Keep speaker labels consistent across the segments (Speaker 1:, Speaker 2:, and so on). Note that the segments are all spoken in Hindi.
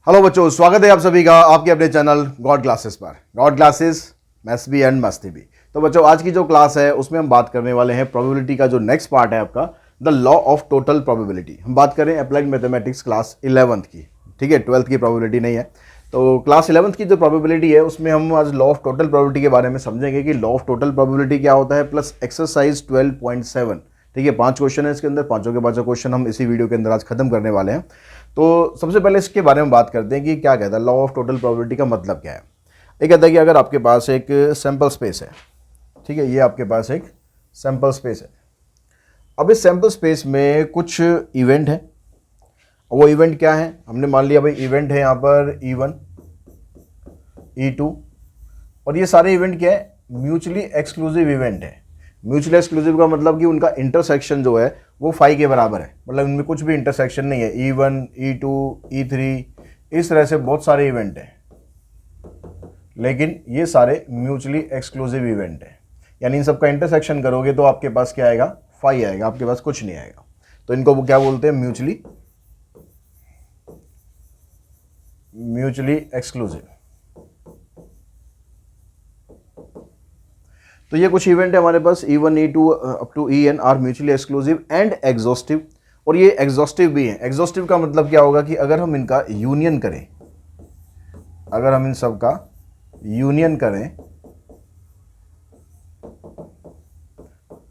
Speaker 1: हेलो बच्चों, स्वागत है आप सभी का आपके अपने चैनल गॉड क्लासेस पर। गॉड क्लासेस मैथ्स भी एंड मस्ती भी। तो बच्चों, आज की जो क्लास है उसमें हम बात करने वाले हैं प्रोबेबिलिटी का जो नेक्स्ट पार्ट है आपका, the law of total probability. हम बात करें अप्लाइड मैथमेटिक्स क्लास 11th की, ठीक है, 12th की प्रोबेबिलिटी नहीं है। तो क्लास 11th की जो प्रोबेबिलिटी है उसमें हम आज लॉ ऑफ टोटल प्रोबेबिलिटी के बारे में समझेंगे कि लॉ ऑफ टोटल प्रोबेबिलिटी क्या होता है, प्लस एक्सरसाइज 12.7। ठीक है, 5 क्वेश्चन है इसके अंदर, पांचों के पांचों क्वेश्चन हम इसी वीडियो के अंदर आज खत्म करने वाले हैं। तो सबसे पहले इसके बारे में बात करते हैं कि क्या कहता है लॉ ऑफ टोटल प्रोबेबिलिटी का मतलब क्या है। ये कहता है कि अगर आपके पास एक सैंपल स्पेस है, ठीक है, ये आपके पास एक सैंपल स्पेस है। अब इस सैंपल स्पेस में कुछ इवेंट है, वो इवेंट क्या है, हमने मान लिया भाई इवेंट है यहाँ पर E1 E2, और ये सारे इवेंट क्या है, म्यूचुअली एक्सक्लूसिव इवेंट है। म्यूचुअली एक्सक्लूसिव का मतलब कि उनका इंटरसेक्शन जो है वो फाई के बराबर है, मतलब इनमें कुछ भी इंटरसेक्शन नहीं है। E1 E2 E3 इस तरह से बहुत सारे इवेंट हैं, लेकिन ये सारे म्यूचुअली एक्सक्लूसिव इवेंट हैं। यानी इन सबका इंटरसेक्शन करोगे तो आपके पास क्या आएगा, फाई आएगा, आपके पास कुछ नहीं आएगा। तो इनको वो क्या बोलते हैं, म्यूचुअली एक्सक्लूसिव। तो ये कुछ इवेंट है हमारे पास, E1 E2 up to En are mutually exclusive and exhaustive. और ये एग्जॉस्टिव भी है। एग्जॉस्टिव का मतलब क्या होगा कि अगर हम इनका यूनियन करें, अगर हम इन सब का यूनियन करें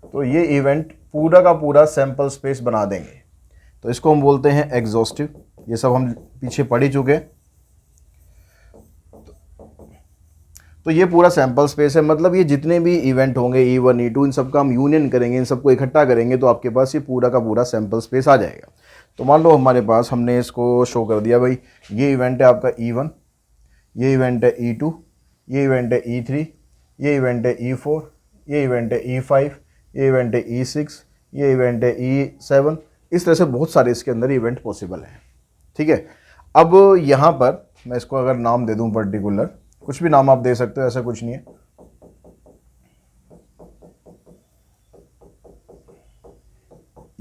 Speaker 1: तो ये इवेंट पूरा का पूरा सैंपल स्पेस बना देंगे। तो इसको हम बोलते हैं एग्जॉस्टिव। ये सब हम पीछे पढ़ ही चुके हैं। तो ये पूरा सैंपल स्पेस है, मतलब ये जितने भी इवेंट होंगे E1 E2 इन सब का हम यूनियन करेंगे, इन सबको इकट्ठा करेंगे तो आपके पास ये पूरा का पूरा सैंपल स्पेस आ जाएगा। तो मान लो हमारे पास, हमने इसको शो कर दिया भाई, ये इवेंट है आपका E1, ये इवेंट है E2, ये इवेंट है E3, ये इवेंट है E4, ये इवेंट है E5, ये इवेंट है E6, ये इवेंट है E7। इस तरह से बहुत सारे इसके अंदर इवेंट पॉसिबल हैं। ठीक है, अब यहाँ पर मैं इसको अगर नाम दे दूँ पर्टिकुलर, कुछ भी नाम आप दे सकते हो, ऐसा कुछ नहीं है।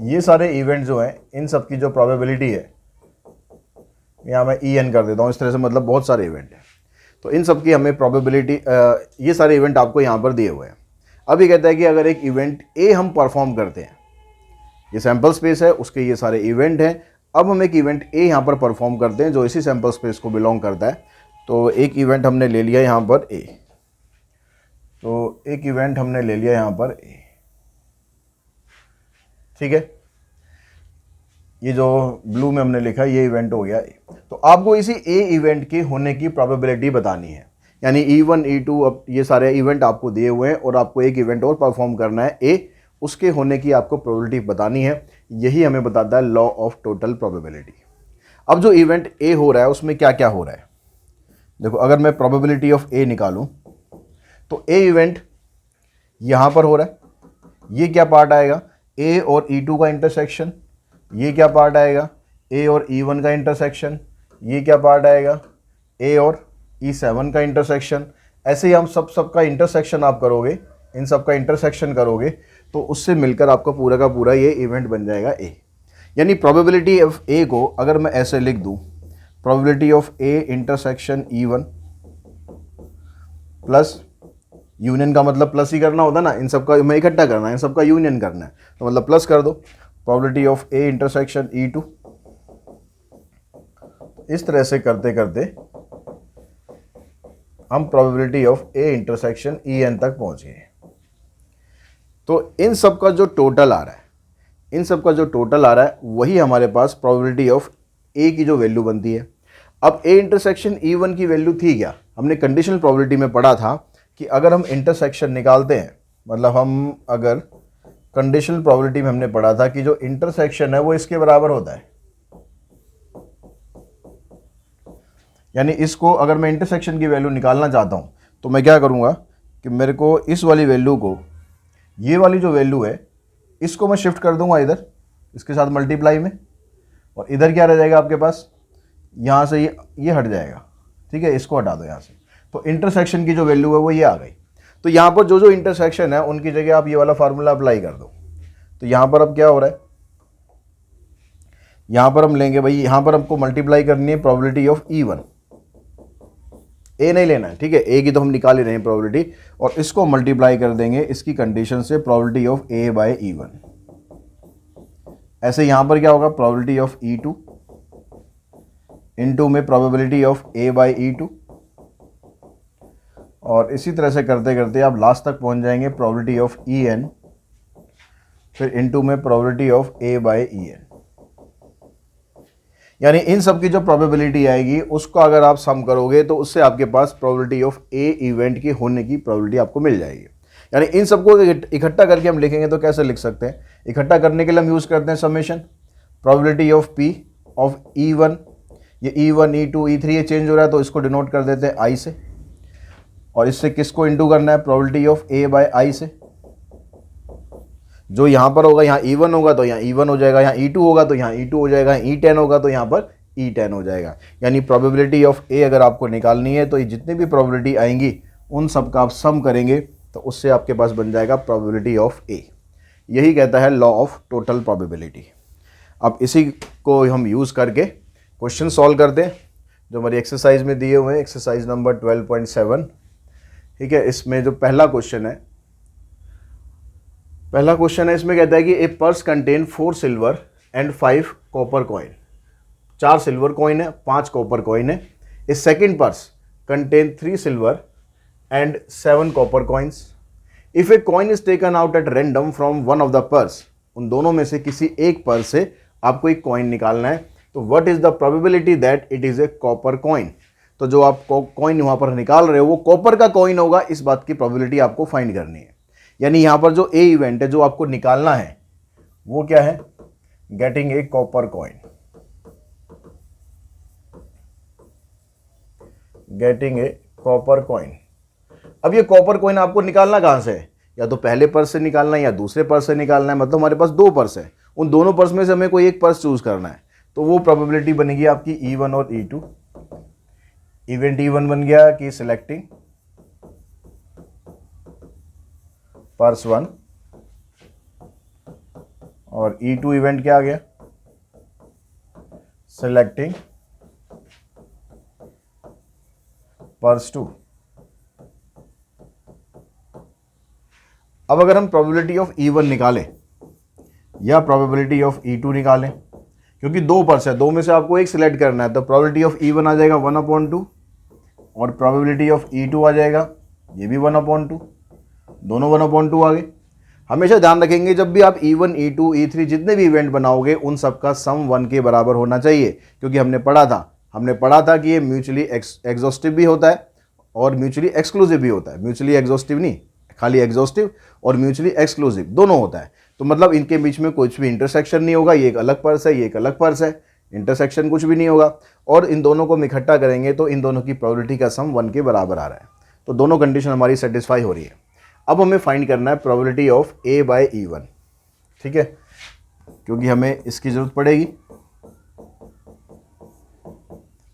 Speaker 1: ये सारे इवेंट जो हैं इन सब की जो प्रोबेबिलिटी है, यहाँ मैं En कर देता हूँ इस तरह से, मतलब बहुत सारे इवेंट हैं। तो इन सब की हमें प्रोबेबिलिटी, ये सारे इवेंट आपको यहाँ पर दिए हुए हैं। अब ये कहता है कि अगर एक इवेंट ए हम परफॉर्म करते हैं, ये सैंपल स्पेस है, उसके ये सारे इवेंट हैं। अब हम एक इवेंट ए यहाँ पर परफॉर्म करते हैं जो इसी सैंपल स्पेस को बिलोंग करता है। तो एक इवेंट हमने ले लिया यहाँ पर ए, तो एक इवेंट हमने ले लिया यहाँ पर ए, ठीक है, ये जो ब्लू में हमने लिखा ये इवेंट हो गया ए। तो आपको इसी ए इवेंट के होने की प्रोबेबिलिटी बतानी है। यानी E1 E2 अब ये सारे इवेंट आपको दिए हुए हैं और आपको एक इवेंट और परफॉर्म करना है ए, उसके होने की आपको प्रोबेबिलिटी बतानी है। यही हमें बताता है लॉ ऑफ टोटल प्रोबेबिलिटी। अब जो इवेंट ए हो रहा है उसमें क्या क्या हो रहा है, देखो, अगर मैं प्रोबेबिलिटी ऑफ ए निकालूं तो ए इवेंट यहां पर हो रहा है, ये क्या पार्ट आएगा, ए और E2 का इंटरसेक्शन। ये क्या पार्ट आएगा, ए और E1 का इंटरसेक्शन। ये क्या पार्ट आएगा, ए और E7 का इंटरसेक्शन। ऐसे ही हम सबका इंटरसेक्शन आप करोगे, इन सब का इंटरसेक्शन करोगे तो उससे मिलकर आपका पूरा का पूरा ये इवेंट बन जाएगा ए। यानी प्रोबेबिलिटी ऑफ ए को अगर मैं ऐसे लिख दूं, probability of A intersection E1 plus union का मतलब प्लस ही करना होता ना, इन सबका मैं इकट्ठा करना है, इन सबका यूनियन करना है, तो मतलब प्लस कर दो। Probability of A intersection E2, इस तरह से करते करते हम probability of A intersection En तक पहुंच गए। तो इन सब का जो टोटल आ रहा है, इन सब का जो टोटल आ रहा है वही हमारे पास प्रोबेबिलिटी ऑफ ए की जो वैल्यू बनती है। अब ए इंटरसेक्शन E1 की वैल्यू थी क्या, हमने कंडीशनल प्रोबेबिलिटी में पढ़ा था कि अगर हम इंटरसेक्शन निकालते हैं, मतलब हम अगर कंडीशनल प्रोबेबिलिटी में हमने पढ़ा था कि जो इंटरसेक्शन है वो इसके बराबर होता है। यानी इसको अगर मैं इंटरसेक्शन की वैल्यू निकालना चाहता हूं तो मैं क्या करूंगा कि मेरे को इस वाली वैल्यू को, ये वाली जो वैल्यू है इसको मैं शिफ्ट कर दूंगा इधर, इसके साथ मल्टीप्लाई में, और इधर क्या रह जाएगा आपके पास, यहाँ से ये हट जाएगा। ठीक है, इसको हटा दो यहाँ से, तो इंटरसेक्शन की जो वैल्यू है वो ये आ गई। तो यहाँ पर जो जो इंटरसेक्शन है उनकी जगह आप ये वाला फार्मूला अप्लाई कर दो। तो यहाँ पर अब क्या हो रहा है, यहाँ पर हम लेंगे भाई, यहाँ पर हमको मल्टीप्लाई करनी है प्रोबेबिलिटी ऑफ E1, ए नहीं लेना है, ठीक है, ए की तो हम निकाल ही रहे हैं प्रोबेबिलिटी, और इसको मल्टीप्लाई कर देंगे इसकी कंडीशन से probability of A bye E1। ऐसे यहाँ पर क्या होगा, प्रोबेबिलिटी ऑफ E2 इनटू में probability of A by E2, और इसी तरह से करते करते आप लास्ट तक पहुँच जाएंगे प्रोबेबिलिटी ऑफ En, फिर इनटू में probability of A by En। यानी इन सब की जो प्रोबेबिलिटी आएगी उसको अगर आप सम करोगे तो उससे आपके पास प्रोबेबिलिटी ऑफ ए इवेंट की होने की प्रोबेबिलिटी आपको मिल जाएगी। यानी इन सबको इकट्ठा करके हम लिखेंगे तो कैसे लिख सकते हैं, इकट्ठा करने के लिए हम यूज़ करते हैं summation, probability of P of E1, ये E1 E2 E3 ये चेंज हो रहा है तो इसको डिनोट कर देते हैं आई से, और इससे किसको इंटू करना है, प्रोबेबिलिटी ऑफ ए बाय आई से। जो यहाँ पर होगा, यहाँ E1 होगा तो यहाँ E1 हो जाएगा, यहाँ E2 होगा तो यहाँ E2 हो जाएगा, E10 होगा तो यहाँ पर E10 हो जाएगा। यानी प्रोबेबिलिटी ऑफ ए अगर आपको निकालनी है तो ये जितनी भी प्रोबेबिलिटी आएंगी उन सब का आप सम करेंगे तो उससे आपके पास बन जाएगा प्रोबेबिलिटी ऑफ ए। यही कहता है लॉ ऑफ टोटल प्रोबेबिलिटी। अब इसी को हम यूज़ करके क्वेश्चन सॉल्व करते हैं जो हमारी एक्सरसाइज में दिए हुए हैं, एक्सरसाइज नंबर 12.7। ठीक है, इसमें जो पहला क्वेश्चन है इसमें कहता है कि a purse contain 4 silver and 5 copper coin. 4 silver coin है, 5 कॉपर कॉइन है। A second purse contain 3 silver and 7 copper coins. If a coin is taken out at random from one of the purse, उन दोनों में से किसी एक पर्स से आपको एक कॉइन निकालना है, तो what is the probability that it is a copper coin. तो जो आप कॉइन वहां पर निकाल रहे हो वो कॉपर का कॉइन होगा, इस बात की प्रोबेबिलिटी आपको फाइंड करनी है। यानी यहां पर जो ए इवेंट है जो आपको निकालना है वो क्या है, getting a copper coin, getting a copper coin. अब ये कॉपर कॉइन आपको निकालना कहां से है, या तो पहले पर्स से निकालना है या दूसरे पर्स से निकालना है। मतलब हमारे पास 2 पर्स है, उन दोनों पर्स में से हमें कोई एक पर्स चूज करना है, तो वो प्रोबेबिलिटी बनेगी आपकी E1 और E2। इवेंट E1 बन गया कि सिलेक्टिंग पर्स 1, और E2 इवेंट क्या आ गया, सिलेक्टिंग पर्स 2। अब अगर हम प्रोबेबिलिटी ऑफ E1 निकालें या प्रोबेबिलिटी ऑफ E2 निकालें, क्योंकि 2 पर्स है, 2 में से आपको एक सिलेक्ट करना है, तो प्रोबेबिलिटी ऑफ E1 आ जाएगा 1/2 और प्रोबेबिलिटी ऑफ E2 आ जाएगा ये भी 1/2, दोनों 1/2 आ गए। हमेशा ध्यान रखेंगे जब भी आप E1 E2 E3 जितने भी इवेंट बनाओगे उन सब का सम 1 के बराबर होना चाहिए, क्योंकि हमने पढ़ा था कि ये म्यूचुअली एग्जॉस्टिव भी होता है और म्यूचुअली एक्सक्लूसिव भी होता है। म्यूचुअली एग्जॉस्टिव नहीं, खाली एग्जॉस्टिव, और म्यूचुअली एक्सक्लूसिव दोनों होता है। तो मतलब इनके बीच में कुछ भी इंटरसेक्शन नहीं होगा, ये एक अलग पर्स है, ये एक अलग पर्स है, इंटरसेक्शन कुछ भी नहीं होगा। और इन दोनों को हम इकट्ठा करेंगे तो इन दोनों की प्रोबेबिलिटी का सम 1 के बराबर आ रहा है। तो दोनों कंडीशन हमारी सेटिस्फाई हो रही है। अब हमें फाइंड करना है probability of A bye E1, ठीक है, क्योंकि हमें इसकी जरूरत पड़ेगी।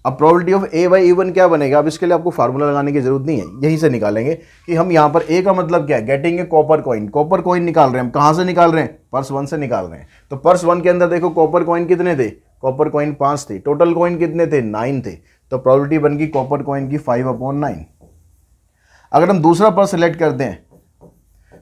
Speaker 1: अब probability of A bye E1 क्या बनेगा, अब इसके लिए आपको फार्मूला लगाने की जरूरत नहीं है, यहीं से निकालेंगे कि हम यहाँ पर ए का मतलब क्या है, getting a copper coin. Copper coin निकाल रहे हैं हम, कहाँ से निकाल रहे हैं, पर्स 1 से निकाल रहे हैं। तो पर्स 1 के अंदर देखो कॉपर कॉइन कितने थे, कॉपर कॉइन 5 थे, टोटल कॉइन कितने थे, 9 थे। तो प्रोबेबिलिटी बन गई कॉपर कॉइन की 5/9। अगर हम दूसरा पर्स सेलेक्ट करते हैं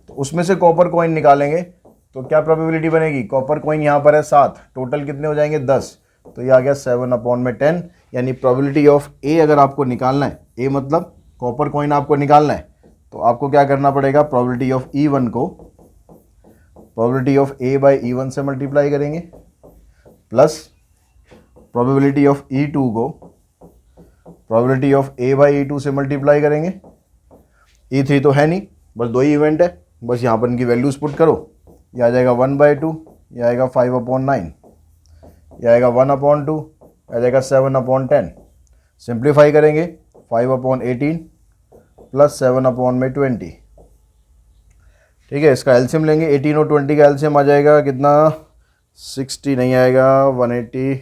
Speaker 1: तो उसमें से कॉपर कॉइन निकालेंगे तो क्या प्रोबेबिलिटी बनेगी, कॉपर कॉइन यहाँ पर है 7, टोटल कितने हो जाएंगे 10, तो ये आ गया 7/10। यानी प्रोबेबिलिटी ऑफ ए अगर आपको निकालना है, ए मतलब कॉपर कॉइन आपको निकालना है, तो आपको क्या करना पड़ेगा, प्रोबेबिलिटी ऑफ E1 को probability of A bye E1 से मल्टीप्लाई करेंगे, प्लस प्रोबेबिलिटी ऑफ E2 को probability of A by E2 से मल्टीप्लाई करेंगे। E3 तो है नहीं, बस 2 ही इवेंट है, बस यहाँ पर इनकी वैल्यूज पुट करो, ये आ जाएगा 1/2, ये आएगा 5/9, ये आएगा 1/2, आ जाएगा 7/10। सिंप्लीफाई करेंगे 5/18 प्लस 7/20। ठीक है, इसका एलसीएम लेंगे, 18 और 20 का एलसीएम आ जाएगा कितना, 60 नहीं आएगा, 180,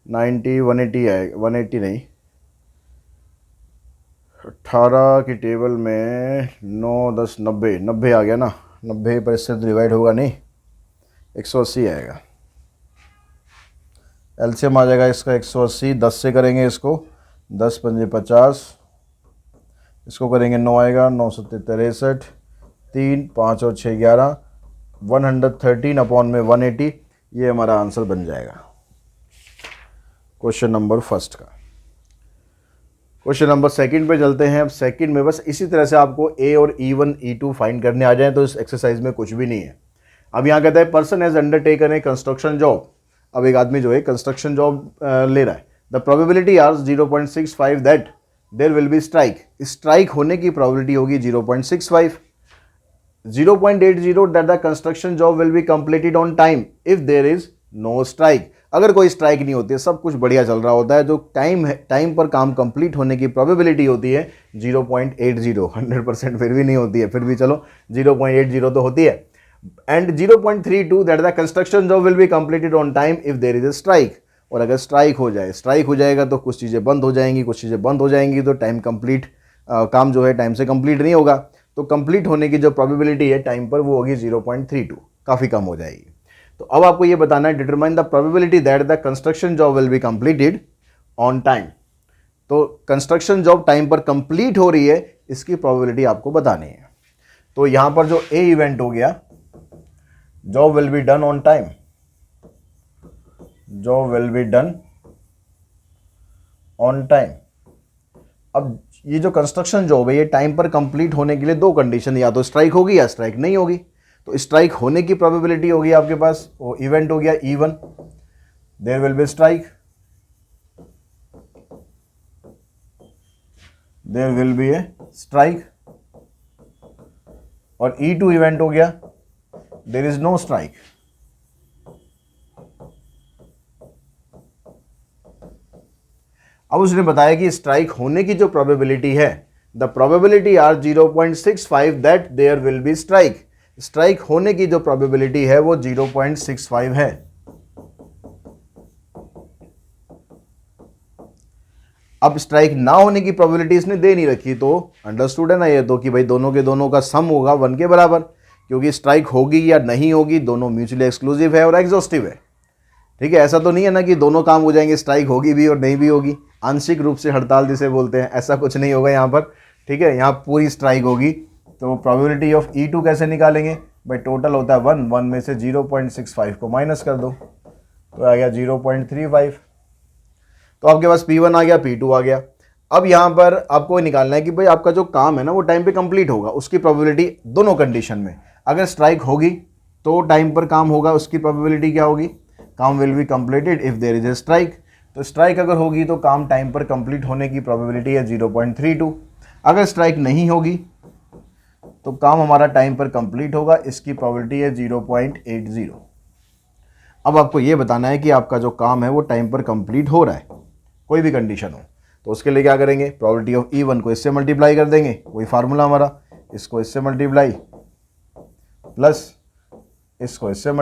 Speaker 1: 90, 180 आएगा, 180 नहीं, 18 की टेबल में 9, 10, 90 आ गया ना, 90 पर इससे तो डिवाइड होगा नहीं, 180 आएगा। एलसीएम आ जाएगा इसका 180, 10 से करेंगे इसको, 10 पंजे 50, इसको करेंगे 9 आएगा, 9 सत्ते 63, 3 5 और 6 11, 113 अपॉन में 180, ये हमारा आंसर बन जाएगा क्वेश्चन नंबर फर्स्ट का। क्वेश्चन नंबर सेकंड पे चलते हैं। अब सेकंड में बस इसी तरह से आपको ए और E1 E2 फाइंड करने आ जाए तो इस एक्सरसाइज में कुछ भी नहीं है। अब यहाँ कहता है person has undertaken A construction job. अब एक आदमी जो है कंस्ट्रक्शन जॉब ले रहा है। The probability are 0.65 that there will be strike. Strike होने की प्रोबेबिलिटी होगी 0.65। 0.80 that the construction job will be completed on time if there is no strike. अगर कोई स्ट्राइक नहीं होती है, सब कुछ बढ़िया चल रहा होता है, जो टाइम पर काम कंप्लीट होने की प्रोबेबिलिटी होती है 0.80। 100% फिर भी नहीं होती है, फिर भी चलो 0.80 तो होती है। And 0.32 that the construction job will be completed on time if there is a strike. और अगर स्ट्राइक हो जाएगा तो कुछ चीज़ें बंद हो जाएंगी, कुछ चीज़ें बंद हो जाएंगी तो काम जो है टाइम से कंप्लीट नहीं होगा। तो कंप्लीट होने की जो प्रोबेबिलिटी है टाइम पर वो होगी 0.32, काफ़ी कम हो जाएगी। तो अब आपको ये बताना है determine the probability that the construction job will be completed on time. तो कंस्ट्रक्शन जॉब टाइम पर कंप्लीट हो रही है, इसकी प्रोबेबिलिटी आपको बतानी है। तो यहां पर जो ए इवेंट हो गया, job will be done on time, job will be done on time. अब ये जो कंस्ट्रक्शन जॉब है ये टाइम पर कंप्लीट होने के लिए दो कंडीशन, या तो स्ट्राइक होगी या स्ट्राइक नहीं होगी। तो स्ट्राइक होने की प्रोबेबिलिटी होगी आपके पास, वो इवेंट हो गया E1, there will be strike, there will be a strike. और E2 इवेंट हो गया, देयर इज नो स्ट्राइक। अब उसने बताया कि स्ट्राइक होने की जो प्रोबेबिलिटी है, the probability are 0.65 that there will be strike. Strike होने की जो प्रोबेबिलिटी है वो 0.65 है। अब स्ट्राइक ना होने की प्रोबेबिलिटी इसने दे नहीं रखी, तो अंडरस्टूड है ना ये तो कि भाई दोनों के दोनों का सम होगा 1 के बराबर, क्योंकि स्ट्राइक होगी या नहीं होगी दोनों म्यूचुअली एक्सक्लूसिव है और एग्जॉस्टिव है। ठीक है, ऐसा तो नहीं है ना कि दोनों काम हो जाएंगे, स्ट्राइक होगी भी और नहीं भी होगी, आंशिक रूप से हड़ताल जिसे बोलते हैं, ऐसा कुछ नहीं होगा यहाँ पर। ठीक है, यहाँ पूरी स्ट्राइक होगी। तो प्रोबेबिलिटी ऑफ E2 कैसे निकालेंगे भाई, टोटल होता है 1 में से 0.65 को माइनस कर दो तो आ गया 0.35। तो आपके पास P1 आ गया, P2 आ गया। अब यहाँ पर आपको निकालना है कि भाई आपका जो काम है ना वो टाइम पे कंप्लीट होगा, उसकी प्रोबेबिलिटी दोनों कंडीशन में। अगर स्ट्राइक होगी तो टाइम पर काम होगा, उसकी प्रोबेबिलिटी क्या होगी, काम will be completed if there is a strike. तो स्ट्राइक अगर होगी तो काम टाइम पर कंप्लीट होने की प्रोबेबिलिटी है 0.32। अगर स्ट्राइक नहीं होगी तो काम हमारा टाइम पर कंप्लीट होगा, इसकी प्रोबेबिलिटी है 0.80। अब आपको ये बताना है कि आपका जो काम है वो टाइम पर कंप्लीट हो रहा है, कोई भी कंडीशन हो। तो उसके लिए क्या करेंगे, प्रोबेबिलिटी ऑफ E1 को इससे मल्टीप्लाई कर देंगे, वही फार्मूला हमारा, इसको इससे मल्टीप्लाई प्लस इसको इससे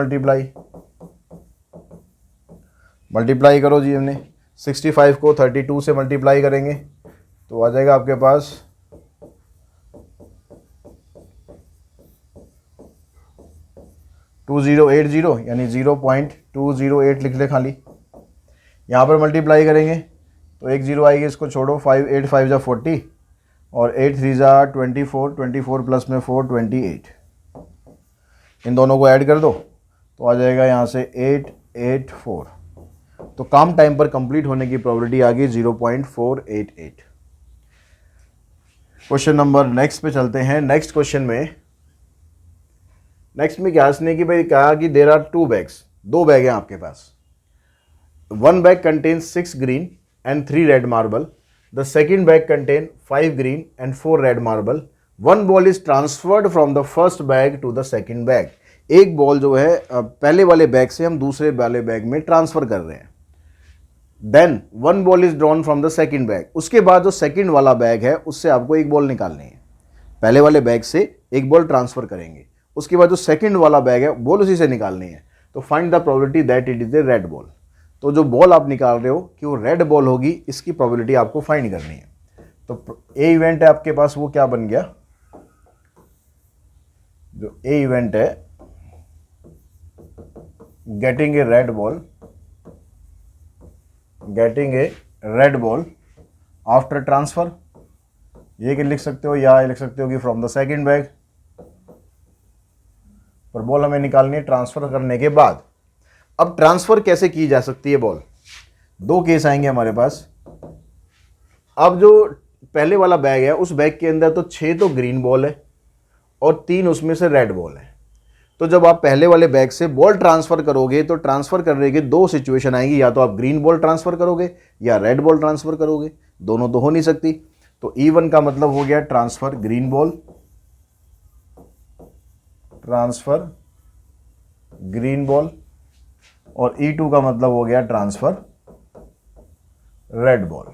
Speaker 1: मल्टीप्लाई करो जी। हमने 65 को 32 से मल्टीप्लाई करेंगे तो आ जाएगा आपके पास 2080, यानी 0.208 लिख ले खाली। यहाँ पर मल्टीप्लाई करेंगे तो एक जीरो आएगी, इसको छोड़ो, 5 8 5 जा 40 और 8 3 जा 24, 24 प्लस में 4 28। इन दोनों को ऐड कर दो तो आ जाएगा यहाँ से 884। तो काम टाइम पर कंप्लीट होने की प्रोबेबिलिटी आ गई 0.488। क्वेश्चन नंबर नेक्स्ट पे चलते हैं। नेक्स्ट क्वेश्चन में क्या इसने कि भाई कहा कि देयर आर 2 बैग्स, 2 बैग हैं आपके पास। 1 bag contains 6 green and 3 red marble. The second bag contain 5 green and 4 red marble. One ball is transferred from the first bag to the second bag. एक बॉल जो है पहले वाले बैग से हम दूसरे वाले बैग में ट्रांसफर कर रहे हैं। Then one ball is drawn from the second bag. उसके बाद जो सेकंड वाला बैग है उससे आपको एक बॉल निकालनी है। पहले वाले बैग से एक बॉल ट्रांसफर करेंगे, उसके बाद जो सेकंड वाला बैग है बॉल उसी से निकालनी है। तो find the probability that it is a red ball. तो जो बॉल आप निकाल रहे हो कि वो रेड बॉल होगी, इसकी प्रोबेबिलिटी आपको फाइंड करनी है। तो ए इवेंट है आपके पास, वो क्या बन गया, जो ए इवेंट है getting a red ball getting a red ball after transfer, ये कि लिख सकते हो या लिख सकते हो कि फ्रॉम द सेकंड बैग, पर बॉल हमें निकालनी है ट्रांसफर करने के बाद। अब ट्रांसफर कैसे की जा सकती है बॉल, दो केस आएंगे हमारे पास। अब जो पहले वाला बैग है उस बैग के अंदर तो 6 तो ग्रीन बॉल है और 3 उसमें से रेड बॉल है। तो जब आप पहले वाले बैग से बॉल ट्रांसफर करोगे तो ट्रांसफर करने के दो सिचुएशन आएंगी, या तो आप ग्रीन बॉल ट्रांसफर करोगे या रेड बॉल ट्रांसफर करोगे, दोनों तो हो नहीं सकती। तो E1 का मतलब हो गया transfer green ball, transfer green ball, और E2 का मतलब हो गया ट्रांसफर रेड बॉल।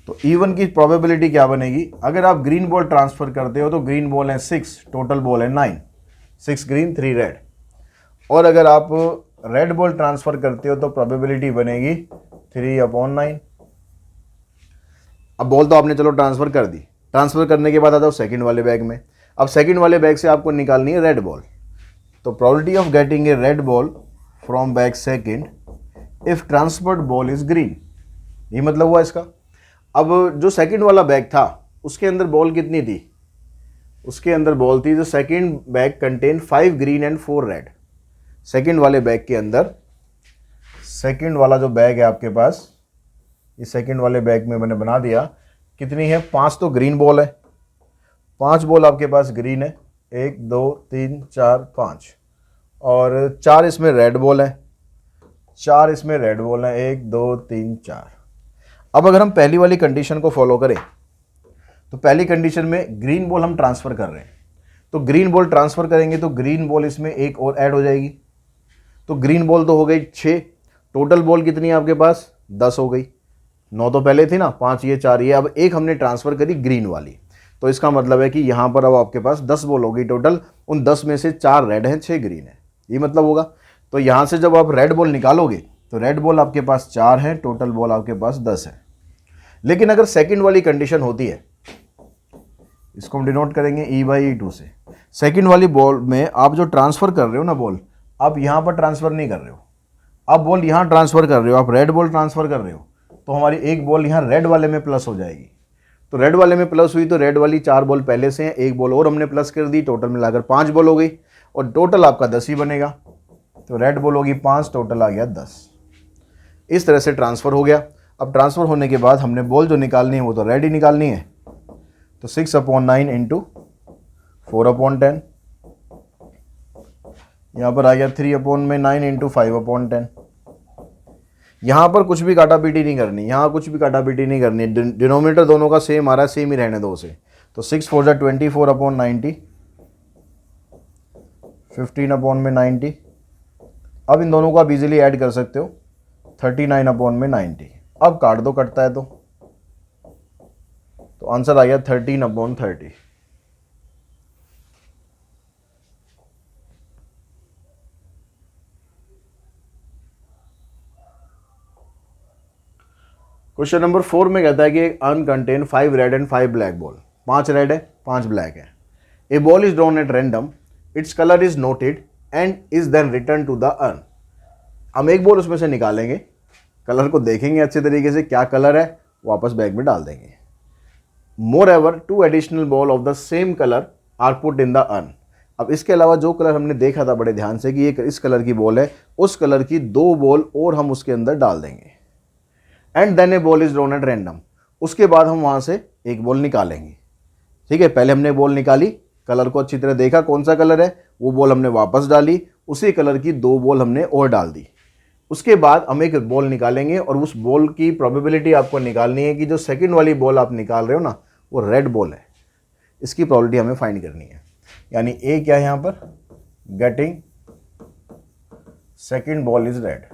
Speaker 1: तो E1 की प्रोबेबिलिटी क्या बनेगी, अगर आप ग्रीन बॉल ट्रांसफर करते हो तो ग्रीन बॉल है 6, टोटल बॉल है 9, 6 ग्रीन 3 रेड। और अगर आप रेड बॉल ट्रांसफर करते हो तो प्रोबेबिलिटी बनेगी 3/9। अब बॉल तो आपने चलो ट्रांसफर कर दी, ट्रांसफर करने के बाद आता हो सेकंड वाले बैग में। अब सेकंड वाले बैग से आपको निकालनी है रेड बॉल, तो probability of getting a red ball from bag second if transferred ball is green, ये मतलब हुआ इसका। अब जो सेकंड वाला बैग था उसके अंदर बॉल कितनी थी, उसके अंदर बॉल थी, जो second bag contain 5 green and 4 red. Second वाले बैग के अंदर, सेकंड वाला जो बैग है आपके पास, इस सेकंड वाले बैग में मैंने बना दिया, कितनी है, 5 तो ग्रीन बॉल है, 5 बॉल आपके पास ग्रीन है, 1 2 3 4 5, और 4 इसमें रेड बॉल है, 4 इसमें रेड बॉल है, 1 2 3 4। अब अगर हम पहली वाली कंडीशन को फॉलो करें तो पहली कंडीशन में ग्रीन बॉल हम ट्रांसफर कर रहे हैं, तो ग्रीन बॉल ट्रांसफर करेंगे तो ग्रीन बॉल इसमें एक और ऐड हो जाएगी, तो ग्रीन बॉल तो हो गई 6, टोटल बॉल कितनी है आपके पास, 10 हो गई। 9 तो पहले थी ना, 5 ये 4 ये, अब एक हमने ट्रांसफर करी ग्रीन वाली, तो इसका मतलब है कि यहां पर अब आपके पास 10 बॉल हो गई टोटल, उन 10 में से 4 रेड हैं 6 ग्रीन है, ये मतलब होगा। तो यहां से जब आप रेड बॉल निकालोगे तो रेड बॉल आपके पास 4 है, टोटल बॉल आपके पास 10 है। लेकिन अगर सेकंड वाली कंडीशन होती है, इसको हम डिनोट करेंगे E/E2 से, सेकंड वाली बॉल में आप जो ट्रांसफर कर रहे हो ना बॉल, आप यहां पर ट्रांसफर नहीं कर रहे हो, आप बॉल यहां ट्रांसफर कर रहे हो, आप रेड बॉल ट्रांसफर कर रहे हो, तो हमारी एक बॉल यहां रेड वाले में प्लस हो जाएगी। तो रेड वाले में प्लस हुई तो रेड वाली 4 बॉल पहले से हैं, एक बॉल और हमने प्लस कर दी, टोटल मिलाकर 5 बॉल हो गई, और टोटल आपका 10 ही बनेगा। तो रेड बॉल होगी 5, टोटल आ गया 10। इस तरह से ट्रांसफर हो गया। अब ट्रांसफर होने के बाद हमने बॉल जो निकालनी है वो तो रेड ही निकालनी है, तो 6/9 इंटू 4/10, यहां पर आ गया 3/9 इंटू 5/10। यहां पर कुछ भी काटा पीटी नहीं करनी, यहां कुछ भी काटा पीटी नहीं करनी, डिनोमिनेटर दोनों का सेम आ रहा है, सेम ही रहने दो उसे। तो 6 4 24/90, 15/90। अब इन दोनों को आप इजीली ऐड कर सकते हो, 39/90। अब काट दो, कटता है तो आंसर आ गया 13/30। क्वेश्चन नंबर 4 में कहता है कि एक urn contain 5 red and 5 black ball, 5 red है 5 ब्लैक है। A ball is drawn at random, its colour is noted and is then return to the urn. हम एक बॉल उसमें से निकालेंगे, कलर को देखेंगे अच्छे तरीके से क्या कलर है, वापस बैग में डाल देंगे। Moreover 2 additional ball of the same colour are put in the urn. अब इसके अलावा जो कलर हमने देखा था बड़े ध्यान से कि ये इस कलर की बॉल है, उस कलर की 2 बॉल और हम उसके अंदर डाल देंगे। And then a ball is drawn at random, उसके बाद हम वहां से एक बॉल निकालेंगे। ठीक है, पहले हमने बॉल निकाली, कलर को अच्छी तरह देखा कौन सा कलर है, वो बॉल हमने वापस डाली, उसी कलर की 2 बॉल हमने और डाल दी। उसके बाद हम एक बॉल निकालेंगे और उस बॉल की प्रोबेबिलिटी आपको निकालनी है कि जो सेकंड वाली बॉल आप निकाल रहे हो ना वो रेड बॉल है, इसकी प्रोबेबिलिटी हमें फाइंड करनी है। यानी ए क्या है यहां पर, getting second ball is red,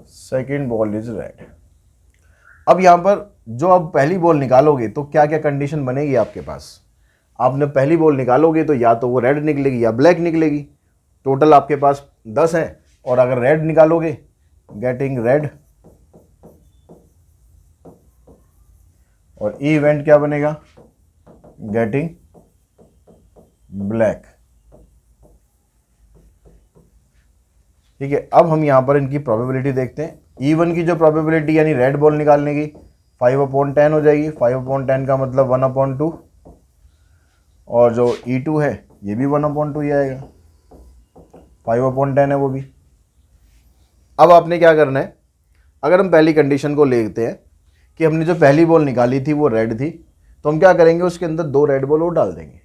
Speaker 1: second ball is red. अब यहां पर जो आप पहली बॉल निकालोगे तो क्या क्या कंडीशन बनेगी आपके पास, आपने पहली बॉल निकालोगे तो या तो वो रेड निकलेगी या ब्लैक निकलेगी, टोटल आपके पास 10 है, और अगर रेड निकालोगे गेटिंग रेड, और ई इवेंट क्या बनेगा, गेटिंग ब्लैक। ठीक है, अब हम यहाँ पर इनकी प्रोबेबिलिटी देखते हैं। E1 की जो प्रोबेबिलिटी यानी रेड बॉल निकालने की 5/10 हो जाएगी। 5/10 का मतलब 1/2, और जो E2 है ये भी 1/2 ही आएगा, 5/10 है वो भी। अब आपने क्या करना है, अगर हम पहली कंडीशन को लेते हैं कि हमने जो पहली बॉल निकाली थी वो रेड थी, तो हम क्या करेंगे, उसके अंदर 2 रेड बॉल और डाल देंगे।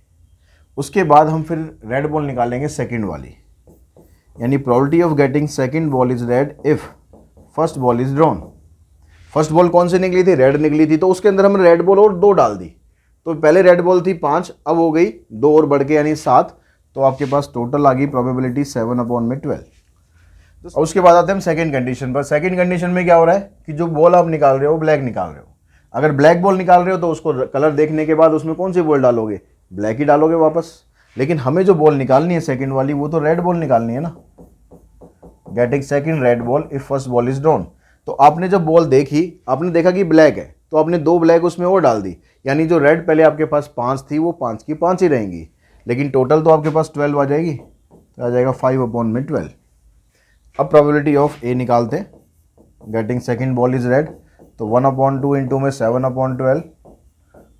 Speaker 1: उसके बाद हम फिर रेड बॉल निकालेंगे सेकंड वाली, यानी probability of getting second ball is red if first ball is drawn. First ball कौन सी निकली थी, रेड निकली थी, तो उसके अंदर हमने रेड बॉल और 2 डाल दी। तो पहले रेड बॉल थी 5, अब हो गई 2 और बढ़ के यानी 7। तो आपके पास टोटल आ गई प्रोबेबिलिटी 7/12। और उसके बाद आते हैं हम सेकंड कंडीशन पर। सेकंड कंडीशन में क्या हो रहा है कि जो बॉल आप निकाल रहे हो ब्लैक निकाल रहे हो। अगर ब्लैक बॉल निकाल रहे हो तो उसको कलर देखने के बाद उसमें कौन सी बॉल डालोगे, ब्लैक ही डालोगे वापस। लेकिन हमें जो बॉल निकालनी है सेकंड वाली, वो तो रेड बॉल निकालनी है ना। Getting second red ball if first ball is drawn. तो आपने जब बॉल देखी, आपने देखा कि ब्लैक है, तो आपने 2 ब्लैक उसमें और डाल दी, यानी जो रेड पहले आपके पास 5 थी वो 5 की 5 ही रहेंगी, लेकिन टोटल तो आपके पास 12 आ जाएगी। तो आ जाएगा 5/12। अब प्रोबेबिलिटी ऑफ ए निकालते हैं। Getting second ball is red, तो 1/2 इंटू में 7/12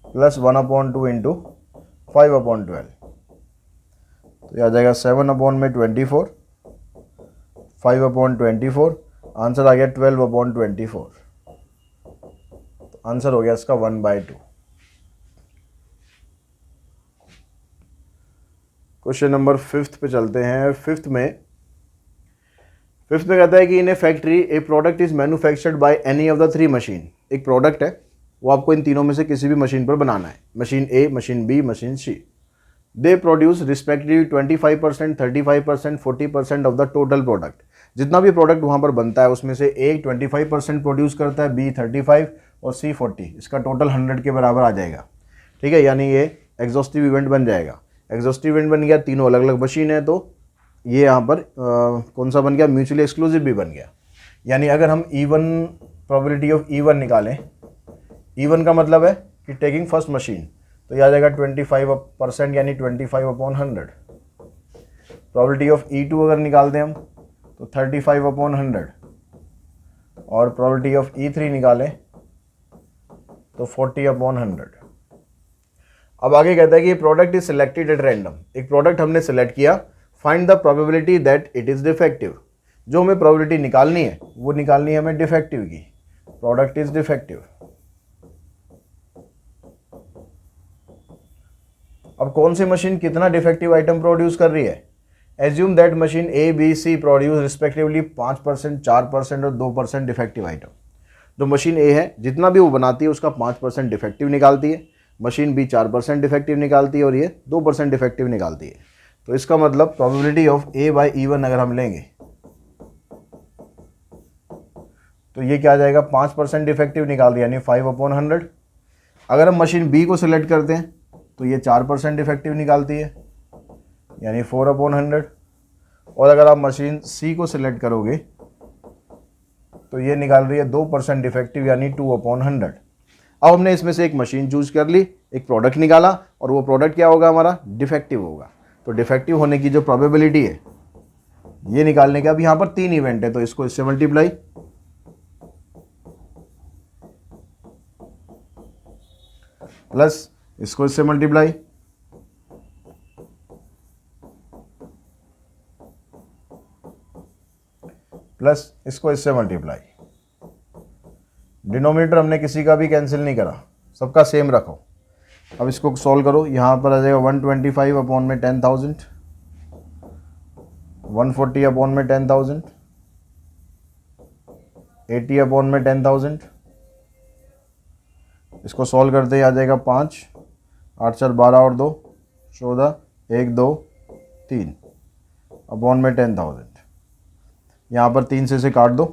Speaker 1: प्लस 1/2 इंटू 5/12, तो ये आ जाएगा 7/24, 5/24। आंसर आ गया 12/24। तो आंसर हो गया इसका 1/2। क्वेश्चन नंबर 5 पे चलते हैं। फिफ्थ में कहता है कि in a factory a product is manufactured by any of the 3 machine. एक प्रोडक्ट है, वो आपको इन तीनों में से किसी भी मशीन पर बनाना है, machine A, machine B, machine C. They produce respectively 25%, 35%, 40% of the total product. जितना भी प्रोडक्ट वहाँ पर बनता है उसमें से ए 25% प्रोड्यूस करता है, बी 35 और सी 40। इसका टोटल 100 के बराबर आ जाएगा। ठीक है, यानी ये एग्जॉस्टिव इवेंट बन जाएगा। एग्जॉस्टिव इवेंट बन गया, तीनों अलग अलग मशीन है, तो ये यहाँ पर कौन सा बन गया, म्यूचुअली एक्सक्लूसिव भी बन गया। यानी अगर हम E1 प्रोबेबिलिटी ऑफ E1 निकालें, E1 का मतलब है कि टेकिंग फर्स्ट मशीन, तो यह आ जाएगा 25% यानी 25/100। प्रोबेबिलिटी ऑफ E2 अगर निकाल दें हम तो 35/100, और प्रोबेबिलिटी ऑफ E3 निकालें तो 40/100। अब आगे कहता है कि product is selected at random. एक प्रोडक्ट हमने सेलेक्ट किया, find the probability that it is defective. जो हमें प्रोबेबिलिटी निकालनी है वो निकालनी है हमें डिफेक्टिव की। Product is defective. अब कौन सी मशीन कितना डिफेक्टिव आइटम प्रोड्यूस कर रही है। Assume that machine A, B, C produce respectively 5%, 4% और 2% डिफेक्टिव आइटम। जो मशीन ए है जितना भी वो बनाती है उसका 5% डिफेक्टिव निकालती है, मशीन बी 4% डिफेक्टिव निकालती है और ये 2% डिफेक्टिव निकालती है। तो इसका मतलब probability of A by E1 अगर हम लेंगे तो ये क्या आ जाएगा, 5% डिफेक्टिव निकाल रही है यानी 5/100। अगर हम मशीन बी को सिलेक्ट करते हैं तो ये 4% डिफेक्टिव निकालती है यानी 4/100। और अगर आप मशीन सी को सिलेक्ट करोगे तो ये निकाल रही है 2% डिफेक्टिव यानी 2/100। अब हमने इसमें से एक मशीन चूज कर ली, एक प्रोडक्ट निकाला, और वो प्रोडक्ट क्या होगा हमारा, डिफेक्टिव होगा। तो डिफेक्टिव होने की जो प्रोबेबिलिटी है ये निकालने का, अब यहाँ पर 3 इवेंट है तो इसको इससे मल्टीप्लाई, प्लस इसको इससे मल्टीप्लाई, प्लस इसको इससे मल्टीप्लाई। डिनोमिनेटर हमने किसी का भी कैंसिल नहीं करा, सबका सेम रखो। अब इसको सॉल्व करो, यहाँ पर आ जाएगा 125/10,000, 140/10,000, 80/10,000। इसको सॉल्व करते ही आ जाएगा 5, 8 4 12 और 2 14, 1 2 3/10,000। यहाँ पर 3 से काट दो,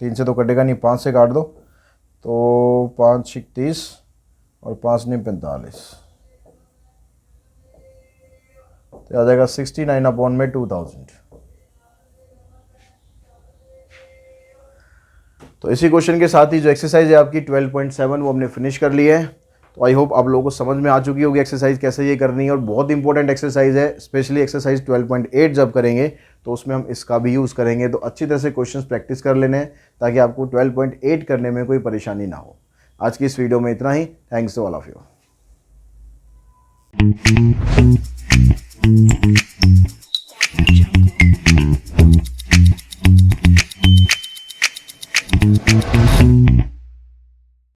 Speaker 1: 3 से तो कटेगा नहीं, 5 से काट दो, तो 5 30 और 5 नहीं 45, तो आ जाएगा 69/2000। तो इसी क्वेश्चन के साथ ही जो एक्सरसाइज है आपकी 12.7 वो हमने फिनिश कर ली है। तो आई होप आप लोगों को समझ में आ चुकी होगी एक्सरसाइज कैसे ये करनी है, और बहुत इंपॉर्टेंट एक्सरसाइज है, स्पेशली एक्सरसाइज 12.8 जब करेंगे तो उसमें हम इसका भी यूज़ करेंगे। तो अच्छी तरह से क्वेश्चंस प्रैक्टिस कर लेने हैं ताकि आपको 12.8 करने में कोई परेशानी ना हो। आज की इस वीडियो में इतना ही। Thanks to all of you.